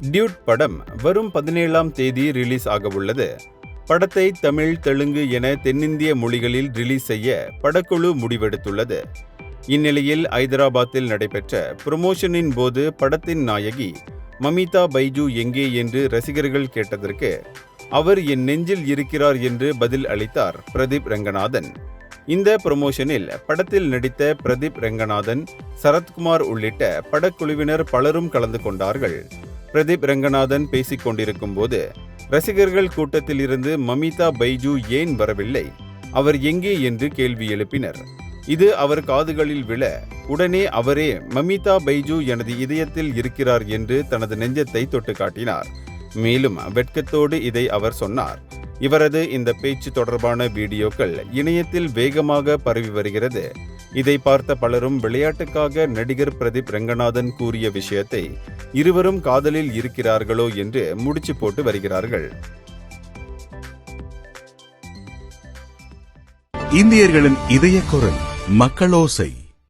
Dude படம் வரும் 17ஆம் தேதி ரிலீஸ் ஆக உள்ளது. படத்தை தமிழ், தெலுங்கு என தென்னிந்திய மொழிகளில் ரிலீஸ் செய்ய படக்குழு முடிவெடுத்துள்ளது. இந்நிலையில் ஐதராபாத்தில் நடைபெற்ற ப்ரமோஷனின் போது படத்தின் நாயகி மமிதா பைஜு எங்கே என்று ரசிகர்கள் கேட்டதற்கு அவர் என் நெஞ்சில் இருக்கிறார் என்று பதில் அளித்தார் பிரதீப் ரங்கநாதன். இந்த ப்ரமோஷனில் படத்தில் நடித்த பிரதீப் ரங்கநாதன், சரத்குமார் உள்ளிட்ட படக்குழுவினர் பலரும் கலந்து கொண்டார்கள். பிரதீப் ரங்கநாதன் பேசிக் கொண்டிருக்கும் போது ரசிகர்கள் கூட்டத்தில் இருந்து மமிதா பைஜு ஏன் வரவில்லை, அவர் எங்கே என்று கேள்வி எழுப்பினர். இது அவர் காதுகளில் விழ உடனே அவரே மமிதா பைஜு எனது இதயத்தில் இருக்கிறார் என்று தனது நெஞ்சத்தை தொட்டு காட்டினார். மேலும் வெட்கத்தோடு இதை அவர் சொன்னார். இவரது இந்த பேச்சு தொடர்பான வீடியோக்கள் இணையத்தில் வேகமாக பரவி வருகிறது. இதை பார்த்த பலரும் விளையாட்டுக்காக நடிகர் பிரதீப் ரங்கநாதன் கூறிய விஷயத்தை இருவரும் காதலில் இருக்கிறார்களோ என்று முடிச்சு போட்டு வருகிறார்கள். இந்தியர்களின் இதய குரல் மக்களோசை.